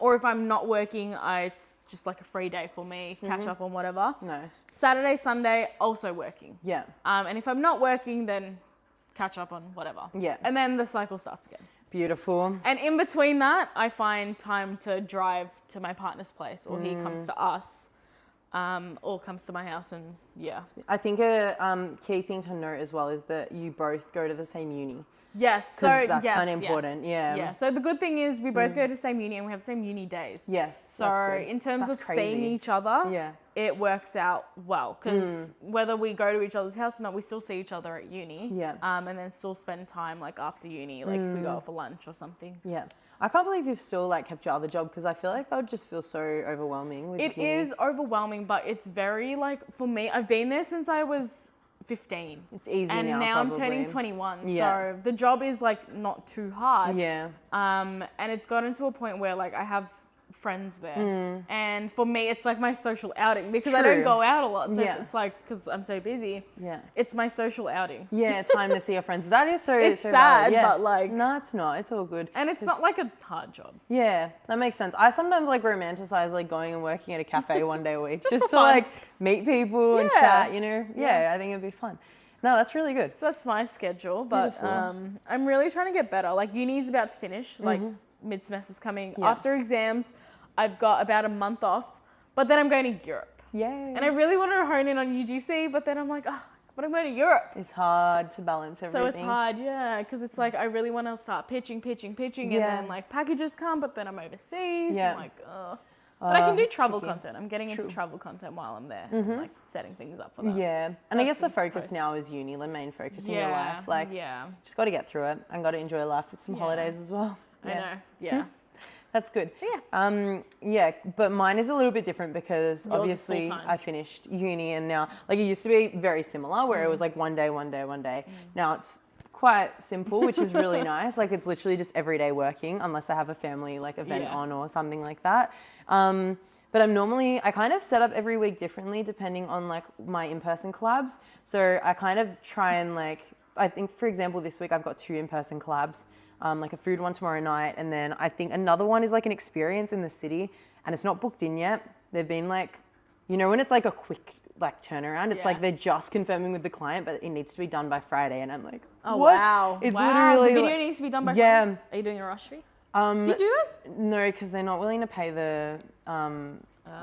[SPEAKER 1] Or if I'm not working, it's just like a free day for me, catch up on whatever.
[SPEAKER 2] Nice.
[SPEAKER 1] Saturday, Sunday, also working.
[SPEAKER 2] Yeah.
[SPEAKER 1] And if I'm not working, then catch up on whatever.
[SPEAKER 2] Yeah.
[SPEAKER 1] And then the cycle starts again.
[SPEAKER 2] Beautiful.
[SPEAKER 1] And in between that, I find time to drive to my partner's place, or he comes to us, or comes to my house, and yeah.
[SPEAKER 2] I think a key thing to note as well is that you both go to the same uni.
[SPEAKER 1] Yes, so
[SPEAKER 2] that's
[SPEAKER 1] yes,
[SPEAKER 2] kind of important.
[SPEAKER 1] yes. Yeah. So the good thing is we both go to the same uni and we have the same uni days.
[SPEAKER 2] Yes.
[SPEAKER 1] So
[SPEAKER 2] that's good.
[SPEAKER 1] in terms
[SPEAKER 2] That's
[SPEAKER 1] of seeing
[SPEAKER 2] crazy.
[SPEAKER 1] each other,
[SPEAKER 2] Yeah.
[SPEAKER 1] it works out well because whether we go to each other's house or not, we still see each other at uni.
[SPEAKER 2] Yeah.
[SPEAKER 1] And then still spend time like after uni, like if we go out for lunch or something.
[SPEAKER 2] Yeah. I can't believe you've still like kept your other job because I feel like that would just feel so overwhelming with
[SPEAKER 1] It
[SPEAKER 2] uni.
[SPEAKER 1] is overwhelming, but it's very like, for me, I've been there since I was 15.
[SPEAKER 2] It's easy
[SPEAKER 1] and now I'm turning
[SPEAKER 2] probably.
[SPEAKER 1] 21.
[SPEAKER 2] Yeah.
[SPEAKER 1] So the job is like not too hard.
[SPEAKER 2] Yeah.
[SPEAKER 1] And it's gotten to a point where like I have friends there. And for me, it's like my social outing because I don't
[SPEAKER 2] True.
[SPEAKER 1] go out a lot. So
[SPEAKER 2] Yeah.
[SPEAKER 1] it's like, because I'm so busy,
[SPEAKER 2] Yeah.
[SPEAKER 1] it's my social outing.
[SPEAKER 2] Yeah, time to see your friends. That is so
[SPEAKER 1] It's
[SPEAKER 2] so
[SPEAKER 1] sad,
[SPEAKER 2] valid. Yeah.
[SPEAKER 1] but like...
[SPEAKER 2] No, it's not. It's all good.
[SPEAKER 1] And it's not like a hard job.
[SPEAKER 2] Yeah, that makes sense. I sometimes like romanticize like going and working at a cafe one day a week just
[SPEAKER 1] for
[SPEAKER 2] to
[SPEAKER 1] fun.
[SPEAKER 2] like meet people and
[SPEAKER 1] Yeah.
[SPEAKER 2] chat, you know? Yeah, I think it'd be fun. No, that's really good.
[SPEAKER 1] So that's my schedule, but
[SPEAKER 2] Beautiful.
[SPEAKER 1] I'm really trying to get better. Like uni's about to finish, like mid-semester's coming.
[SPEAKER 2] Yeah.
[SPEAKER 1] After exams, I've got about a month off, but then I'm going to Europe.
[SPEAKER 2] Yay.
[SPEAKER 1] And I really wanted to hone in on UGC, but then I'm like, but I'm going to Europe.
[SPEAKER 2] It's hard to balance everything.
[SPEAKER 1] So it's hard, yeah, because it's like I really want to start pitching, and then like packages come, but then I'm overseas.
[SPEAKER 2] Yeah.
[SPEAKER 1] I'm like, But I can do travel
[SPEAKER 2] tricky.
[SPEAKER 1] content. I'm getting into
[SPEAKER 2] True.
[SPEAKER 1] travel content while I'm there, and, like setting things up for that.
[SPEAKER 2] Yeah, and I guess the
[SPEAKER 1] things to
[SPEAKER 2] focus
[SPEAKER 1] post.
[SPEAKER 2] now is uni, the main focus in your
[SPEAKER 1] Yeah,
[SPEAKER 2] life. Like,
[SPEAKER 1] yeah,
[SPEAKER 2] just got to get through it and got to enjoy life with some
[SPEAKER 1] Yeah.
[SPEAKER 2] holidays as well.
[SPEAKER 1] I know, yeah.
[SPEAKER 2] That's good.
[SPEAKER 1] Yeah.
[SPEAKER 2] Yeah, but mine is a little bit different because
[SPEAKER 1] Yours is
[SPEAKER 2] obviously
[SPEAKER 1] full-time.
[SPEAKER 2] I finished uni and now, like it used to be very similar where it was like one day. Now it's quite simple, which is really nice. Like it's literally just everyday working unless I have a family like event
[SPEAKER 1] Yeah.
[SPEAKER 2] on or something like that. But I kind of set up every week differently depending on like my in-person collabs. So I kind of try and like, I think for example, this week I've got 2 in-person collabs. Like a food one tomorrow night, and then I think another one is like an experience in the city, and it's not booked in yet. They've been like, you know, when it's like a quick like turnaround, it's
[SPEAKER 1] Yeah.
[SPEAKER 2] like they're just confirming with the client, but it needs to be done by Friday, and I'm like,
[SPEAKER 1] Oh
[SPEAKER 2] what?
[SPEAKER 1] wow!
[SPEAKER 2] It's
[SPEAKER 1] wow.
[SPEAKER 2] literally
[SPEAKER 1] The video
[SPEAKER 2] like-
[SPEAKER 1] needs to be done by
[SPEAKER 2] Yeah.
[SPEAKER 1] Friday? Are you doing a rush fee? Do you do this?
[SPEAKER 2] No, because they're not willing to pay the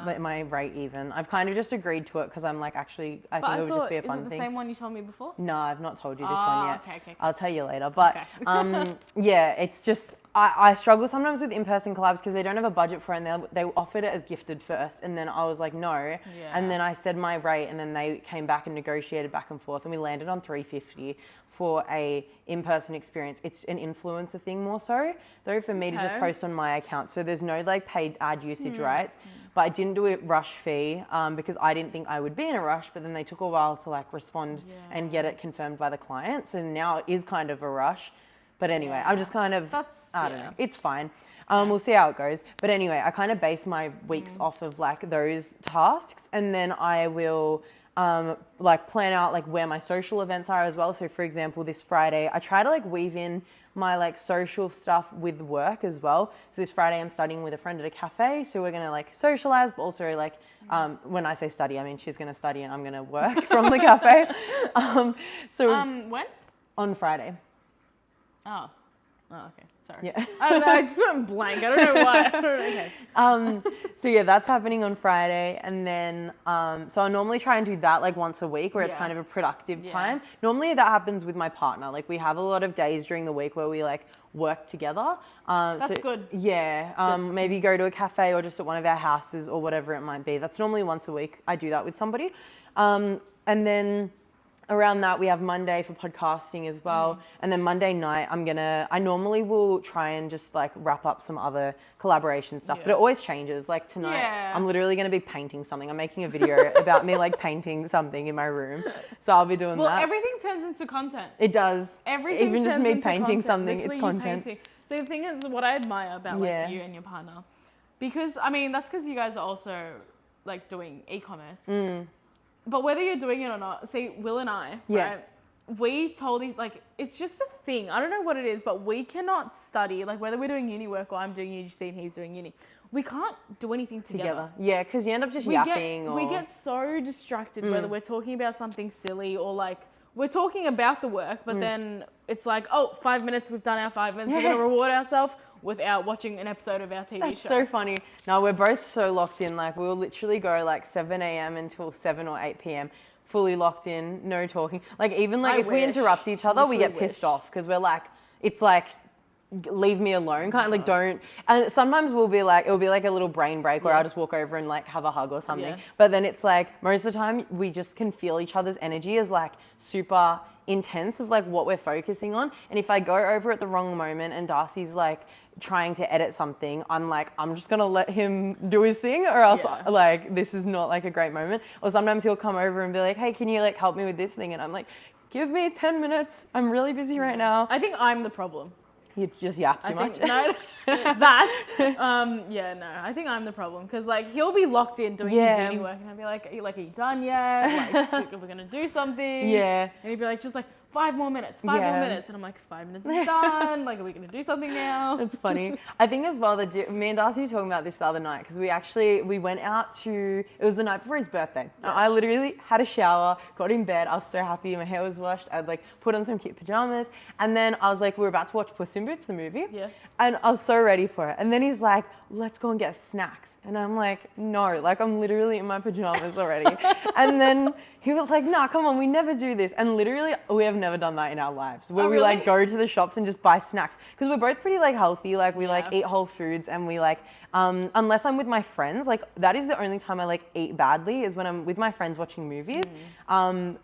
[SPEAKER 2] like my rate even. I've kind of just agreed to it because I'm like, actually, I
[SPEAKER 1] But
[SPEAKER 2] think
[SPEAKER 1] I
[SPEAKER 2] it would just be a
[SPEAKER 1] is
[SPEAKER 2] fun
[SPEAKER 1] it the
[SPEAKER 2] thing.
[SPEAKER 1] same one you told me before?
[SPEAKER 2] No, I've not told you this
[SPEAKER 1] Ah,
[SPEAKER 2] one yet.
[SPEAKER 1] okay.
[SPEAKER 2] I'll tell you later. But
[SPEAKER 1] Okay.
[SPEAKER 2] yeah, it's just I struggle sometimes with in-person collabs because they don't have a budget for it, and they offered it as gifted first, and then I was like no,
[SPEAKER 1] Yeah.
[SPEAKER 2] and then I said my rate, and then they came back and negotiated back and forth, and we landed on $350 for a in-person experience. It's an influencer thing more so, though, for me to just
[SPEAKER 1] Okay.
[SPEAKER 2] post on my account. So there's no like paid ad usage rights. But I didn't do a rush fee because I didn't think I would be in a rush, but then they took a while to like respond and get it confirmed by the client. So now it is kind of a rush. But anyway, I'm just kind of, I don't know, it's fine. We'll see how it goes. But anyway, I kind of base my weeks off of like those tasks, and then I will like plan out like where my social events are as well. So for example, this Friday, I try to like weave in my like social stuff with work as well. So this Friday I'm studying with a friend at a cafe. So we're gonna like socialize, but also like when I say study, I mean she's gonna study and I'm gonna work from the cafe.
[SPEAKER 1] When?
[SPEAKER 2] On Friday.
[SPEAKER 1] Oh, okay. Sorry.
[SPEAKER 2] Yeah.
[SPEAKER 1] I just went blank. I don't know why. Okay.
[SPEAKER 2] So yeah, that's happening on Friday, and then so I normally try and do that like once a week, where it's
[SPEAKER 1] Yeah.
[SPEAKER 2] kind of a productive
[SPEAKER 1] Yeah.
[SPEAKER 2] time. Normally that happens with my partner. Like we have a lot of days during the week where we like work together.
[SPEAKER 1] That's good.
[SPEAKER 2] Yeah. Maybe go to a cafe or just at one of our houses or whatever it might be. That's normally once a week. I do that with somebody, and then. Around that, we have Monday for podcasting as well. And then Monday night, I normally will try and just like wrap up some other collaboration stuff, but it always changes. Like tonight,
[SPEAKER 1] Yeah.
[SPEAKER 2] I'm literally going to be painting something. I'm making a video about me like painting something in my room. So I'll be doing
[SPEAKER 1] Well,
[SPEAKER 2] that.
[SPEAKER 1] everything turns into content.
[SPEAKER 2] It does.
[SPEAKER 1] Everything
[SPEAKER 2] Even just
[SPEAKER 1] turns
[SPEAKER 2] me
[SPEAKER 1] into
[SPEAKER 2] painting
[SPEAKER 1] content.
[SPEAKER 2] something, it's
[SPEAKER 1] Literally you
[SPEAKER 2] content.
[SPEAKER 1] painting. So the thing is, what I admire about like
[SPEAKER 2] Yeah.
[SPEAKER 1] you and your partner, because I mean that's because you guys are also like doing e-commerce. But whether you're doing it or not, see, Will and I,
[SPEAKER 2] Yeah.
[SPEAKER 1] right? We told each like it's just a thing. I don't know what it is, but we cannot study like whether we're doing uni work or I'm doing UGC and he's doing uni. We can't do anything together.
[SPEAKER 2] Yeah, because you end up just yapping.
[SPEAKER 1] We get so distracted whether we're talking about something silly or like we're talking about the work, but then it's like, oh, 5 minutes, we've done our 5 minutes. We're going to reward ourselves without watching an episode of our TV
[SPEAKER 2] That's
[SPEAKER 1] show.
[SPEAKER 2] so funny. No, we're both so locked in. Like we'll literally go like 7 a.m. until 7 or 8 p.m. fully locked in, no talking. Like even like
[SPEAKER 1] I
[SPEAKER 2] if we
[SPEAKER 1] wish.
[SPEAKER 2] interrupt each other, we
[SPEAKER 1] Literally
[SPEAKER 2] get pissed
[SPEAKER 1] wish.
[SPEAKER 2] off because we're like, it's like, leave me alone, kind of like don't. And sometimes it'll be like a little brain break where I'll just walk over and like have a hug or something.
[SPEAKER 1] Yeah.
[SPEAKER 2] But then it's like most of the time we just can feel each other's energy is like super intense of like what we're focusing on. And if I go over at the wrong moment and Darcy's like trying to edit something, I'm like, I'm just gonna let him do his thing or else like this is not like a great moment. Or sometimes he'll come over and be like, hey, can you like help me with this thing? And I'm like, give me 10 minutes. I'm really busy right now.
[SPEAKER 1] I think I'm the problem.
[SPEAKER 2] You just yap too
[SPEAKER 1] I
[SPEAKER 2] much.
[SPEAKER 1] think, no, that. I think I'm the problem because like he'll be locked in doing his uni work and I'll be like, are you done yet? Like, we're gonna do something.
[SPEAKER 2] Yeah.
[SPEAKER 1] And he'd be like, just like 5 more minutes, 5 more
[SPEAKER 2] Yeah.
[SPEAKER 1] minutes. And I'm like, 5 minutes is done. Like, are we going to do something now?
[SPEAKER 2] It's funny. I think as well that me and Darcy were talking about this the other night because we went out to, it was the night before his birthday. And I literally had a shower, got in bed. I was so happy. My hair was washed. I'd like put on some cute pajamas. And then I was like, we were about to watch Puss in Boots, the movie.
[SPEAKER 1] Yeah.
[SPEAKER 2] And I was so ready for it. And then he's like, let's go and get snacks. And I'm like, no, like I'm literally in my pajamas already. And then he was like, nah, come on, we never do this. And literally, we have never done that in our lives where we like go to the shops and just buy snacks. Because we're both pretty like healthy, like we like eat whole foods and we like, unless I'm with my friends, like that is the only time I like eat badly is when I'm with my friends watching movies.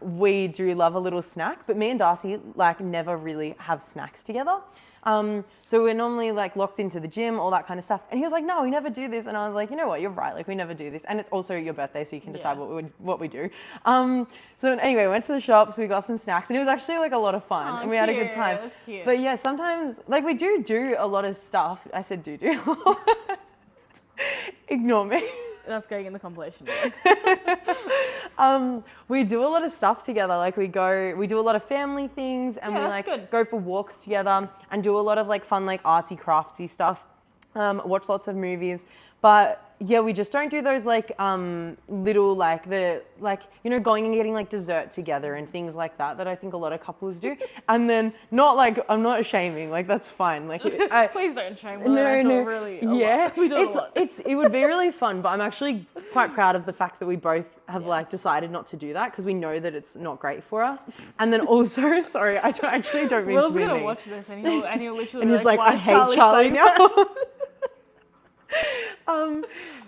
[SPEAKER 2] We do love a little snack, but me and Darcy like never really have snacks together. So we're normally like locked into the gym, all that kind of stuff. And he was like, no, we never do this. And I was like, you know what, you're right. Like we never do this. And it's also your birthday, so you can decide what we do. So anyway, we went to the shops, we got some snacks and it was actually like a lot of fun and we had a good time.
[SPEAKER 1] That's cute.
[SPEAKER 2] But yeah, sometimes like we do a lot of stuff. I said do. Ignore me.
[SPEAKER 1] That's going in the compilation.
[SPEAKER 2] We do a lot of stuff together. Like we do a lot of family things and we like go for walks together and do a lot of like fun, like artsy craftsy stuff. Watch lots of movies. But yeah, we just don't do those like little like going and getting like dessert together and things like that I think a lot of couples do. And then not like, I'm not shaming, like that's fine. Like
[SPEAKER 1] please don't shame. We do a lot.
[SPEAKER 2] It would be really fun, but I'm actually quite proud of the fact that we both have like decided not to do that because we know that it's not great for us. And then also, sorry, I actually don't mean
[SPEAKER 1] Will's
[SPEAKER 2] to be
[SPEAKER 1] gonna
[SPEAKER 2] mean.
[SPEAKER 1] watch this and he'll literally
[SPEAKER 2] and he's like,
[SPEAKER 1] why
[SPEAKER 2] I
[SPEAKER 1] is
[SPEAKER 2] hate Charlie
[SPEAKER 1] so
[SPEAKER 2] now.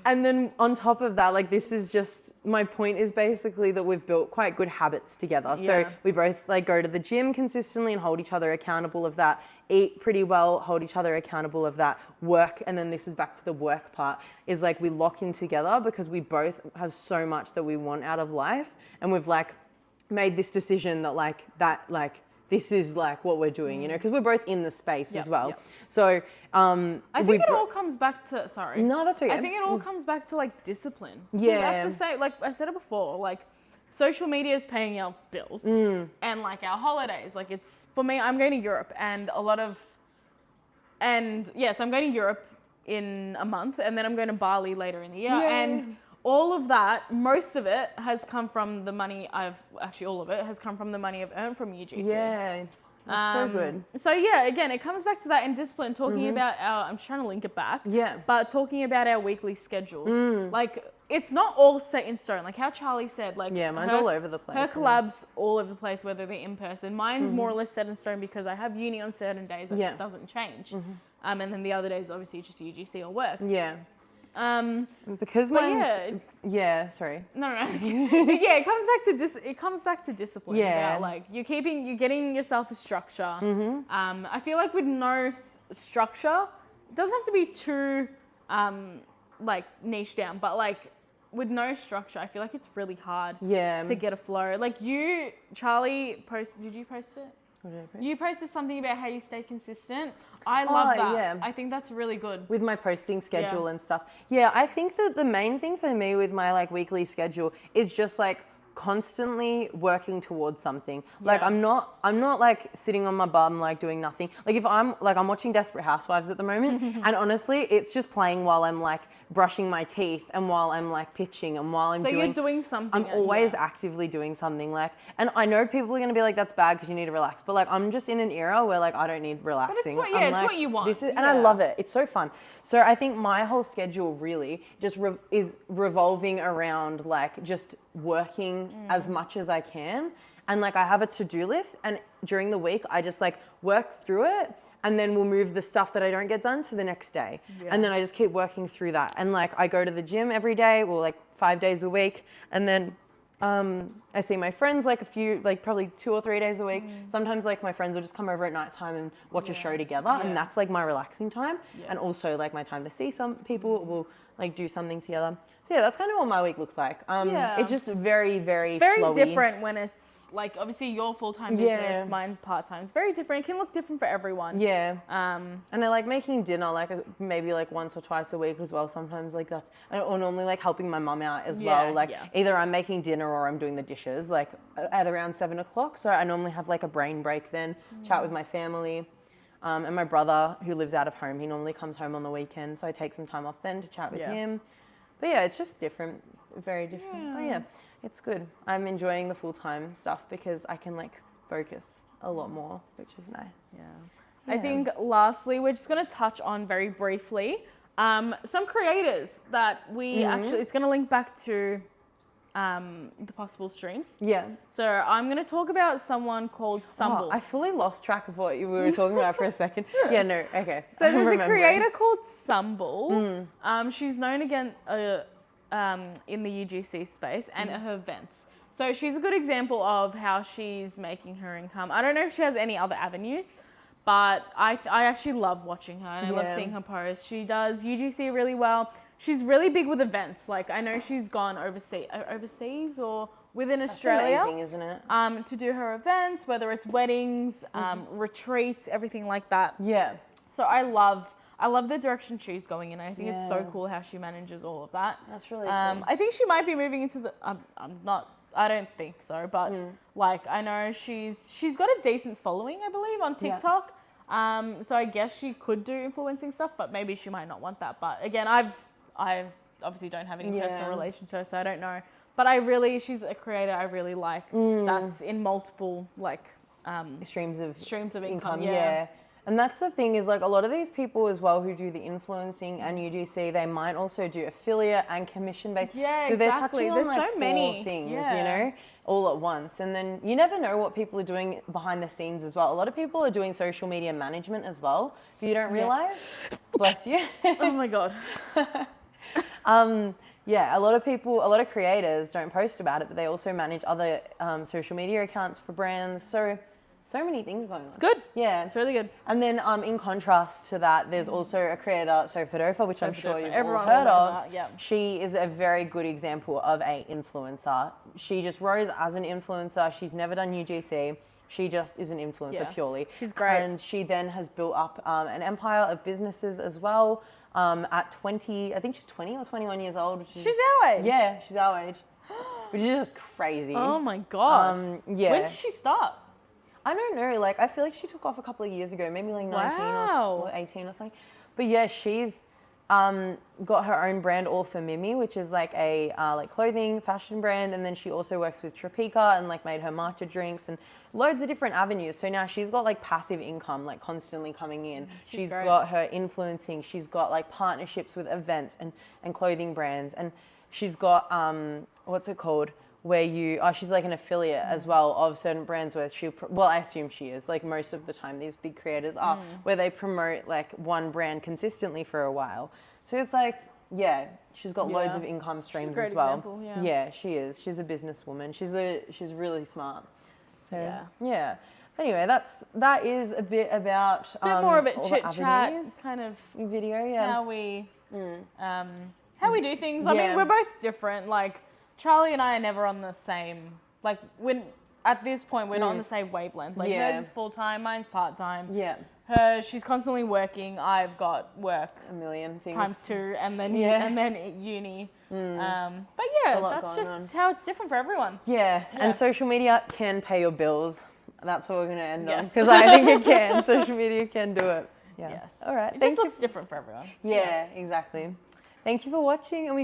[SPEAKER 2] And then on top of that, like this is just, my point is basically that we've built quite good habits together. So we both like go to the gym consistently and hold each other accountable of that, eat pretty well, hold each other accountable of that, work. And then this is back to the work part is like we lock in together because we both have so much that we want out of life. And we've like made this decision that this is like what we're doing, you know, because we're both in the space as well. So
[SPEAKER 1] I think it all comes back to, sorry.
[SPEAKER 2] No, that's okay.
[SPEAKER 1] I think it all comes back to like discipline.
[SPEAKER 2] Yeah.
[SPEAKER 1] I have to say, like I said it before, like social media is paying our bills and like our holidays. Like it's, for me, I'm going to Europe and so I'm going to Europe in a month and then I'm going to Bali later in the year.
[SPEAKER 2] Yay.
[SPEAKER 1] And all of that, most of it has come from the money all of it has come from the money I've earned from UGC.
[SPEAKER 2] Yeah, that's so good.
[SPEAKER 1] So yeah, again, it comes back to that in discipline, talking about I'm trying to link it back.
[SPEAKER 2] Yeah.
[SPEAKER 1] But talking about our weekly schedules. Like, it's not all set in stone. Like how Charlie said, like
[SPEAKER 2] mine's all over the place.
[SPEAKER 1] Her collabs all over the place, whether they're in person. Mine's more or less set in stone because I have uni on certain days that doesn't change. And then the other days, obviously, just UGC or work.
[SPEAKER 2] Yeah. Because mine's, sorry.
[SPEAKER 1] No. Yeah, it comes back to discipline.
[SPEAKER 2] Yeah.
[SPEAKER 1] About, like you're getting yourself a structure. I feel like with no structure, it doesn't have to be too like niche down, but like with no structure, I feel like it's really hard to get a flow. Like you, Charlie, did you post it? You posted something about how you stay consistent. I love that. Yeah. I think that's really good.
[SPEAKER 2] With my posting schedule and stuff. Yeah, I think that the main thing for me with my like weekly schedule is just like constantly working towards something. Like I'm not like sitting on my bum like doing nothing. Like if I'm watching Desperate Housewives at the moment and honestly it's just playing while I'm like brushing my teeth and while I'm like pitching and while I'm
[SPEAKER 1] you're doing something.
[SPEAKER 2] I'm always actively doing something like, and I know people are going to be like, that's bad because you need to relax. But like, I'm just in an era where like, I don't need relaxing.
[SPEAKER 1] But it's what you want.
[SPEAKER 2] And I love it. It's so fun. So I think my whole schedule really just is revolving around like just working as much as I can. And like, I have a to-do list and during the week, I just like work through it. And then we'll move the stuff that I don't get done to the next day. Yeah. And then I just keep working through that. And like I go to the gym every day, or like 5 days a week. And then I see my friends like probably 2 or 3 days a week. Sometimes like my friends will just come over at night time and watch a show together. And that's like my relaxing time. And also like my time to see some people. We'll like do something together. So yeah, that's kind of what my week looks like. It's just very, very flowy.
[SPEAKER 1] Different when it's like, obviously your full-time business, mine's part-time. It's very different. It can look different for everyone.
[SPEAKER 2] Yeah. And I like making dinner like maybe like once or twice a week as well. Sometimes like that's, or normally like helping my mum out as well. Like either I'm making dinner or I'm doing the dishes finishes, like at around 7 o'clock. So I normally have like a brain break then, chat with my family. And my brother, who lives out of home, he normally comes home on the weekend. So I take some time off then to chat with him. But yeah, it's just different, very different. But yeah, it's good. I'm enjoying the full-time stuff because I can like focus a lot more, which is nice.
[SPEAKER 1] Yeah. I think lastly, we're just going to touch on very briefly some creators that we actually, it's going to link back to the possible streams.
[SPEAKER 2] Yeah.
[SPEAKER 1] So I'm going to talk about someone called Sumble.
[SPEAKER 2] I fully lost track of what you were talking about for a second. Yeah, no, okay.
[SPEAKER 1] So there's a creator called Sumble. She's known again in the UGC space and at her events. So she's a good example of how she's making her income. I don't know if she has any other avenues, but I actually love watching her and I love seeing her post. She does UGC really well. She's really big with events. Like I know she's gone overseas or within Australia.
[SPEAKER 2] That's amazing, isn't it?
[SPEAKER 1] To do her events, whether it's weddings, retreats, everything like that.
[SPEAKER 2] Yeah.
[SPEAKER 1] So I love the direction she's going in. I think it's so cool how she manages all of that.
[SPEAKER 2] That's really cool.
[SPEAKER 1] I think she might be moving into the. I don't think so, but like I know she's got a decent following, I believe, on TikTok. So I guess she could do influencing stuff, but maybe she might not want that. But again, I obviously don't have any personal relation to her, so I don't know. But she's a creator I really like. That's in multiple like
[SPEAKER 2] streams of
[SPEAKER 1] income. Yeah.
[SPEAKER 2] And that's the thing is like a lot of these people as well who do the influencing and UGC, they might also do affiliate and commission based.
[SPEAKER 1] Yeah,
[SPEAKER 2] so they're
[SPEAKER 1] exactly.
[SPEAKER 2] touching on
[SPEAKER 1] There's
[SPEAKER 2] like
[SPEAKER 1] so many
[SPEAKER 2] four things, you know, all at once. And then you never know what people are doing behind the scenes as well. A lot of people are doing social media management as well. You don't realize. Bless you.
[SPEAKER 1] Oh my God.
[SPEAKER 2] Yeah, a lot of creators don't post about it, but they also manage other social media accounts for brands. So many things going on.
[SPEAKER 1] It's good.
[SPEAKER 2] Yeah.
[SPEAKER 1] It's really good.
[SPEAKER 2] And then in contrast to that, there's also a creator, Fedofa, which I'm sure you've all
[SPEAKER 1] Everyone
[SPEAKER 2] heard
[SPEAKER 1] will know
[SPEAKER 2] of.
[SPEAKER 1] that, yeah.
[SPEAKER 2] She is a very good example of a influencer. She just rose as an influencer. She's never done UGC. She just is an influencer purely.
[SPEAKER 1] She's great.
[SPEAKER 2] And she then has built up an empire of businesses as well. At 20, I think she's 20 or 21 years old.
[SPEAKER 1] She's our age.
[SPEAKER 2] Yeah, she's our age. Which is just crazy.
[SPEAKER 1] Oh my God.
[SPEAKER 2] Yeah.
[SPEAKER 1] When did she start?
[SPEAKER 2] I don't know, like I feel like she took off a couple of years ago, maybe like 19 or 18 or something. But yeah, she's got her own brand, All for Mimi, which is like a like clothing fashion brand, and then she also works with Tropika and like made her matcha drinks and loads of different avenues. So now she's got like passive income like constantly coming in. She's got her influencing, she's got like partnerships with events and clothing brands, and she's got what's it called? Where she's like an affiliate as well of certain brands where I assume she is, like most of the time these big creators are, where they promote like one brand consistently for a while. So it's like, yeah, she's got loads of income streams as well.
[SPEAKER 1] Example,
[SPEAKER 2] yeah, she is. She's a businesswoman. She's really smart. So yeah. Anyway, that is a bit about
[SPEAKER 1] a bit more of a chit chat kind of
[SPEAKER 2] video, yeah.
[SPEAKER 1] How we do things. I mean, we're both different. Like Charlie and I are never on the same, like when at this point we're not on the same wavelength. Like hers is full time, mine's part time. Yeah. She's constantly working. I've got work
[SPEAKER 2] a million things
[SPEAKER 1] ×2, and then uni. But yeah, that's just how it's different for everyone.
[SPEAKER 2] Yeah, and social media can pay your bills. That's what we're gonna end on because I think it can. Social media can do it. Yeah.
[SPEAKER 1] Yes.
[SPEAKER 2] All right.
[SPEAKER 1] It just looks different for everyone.
[SPEAKER 2] Yeah, exactly. Thank you for watching, and we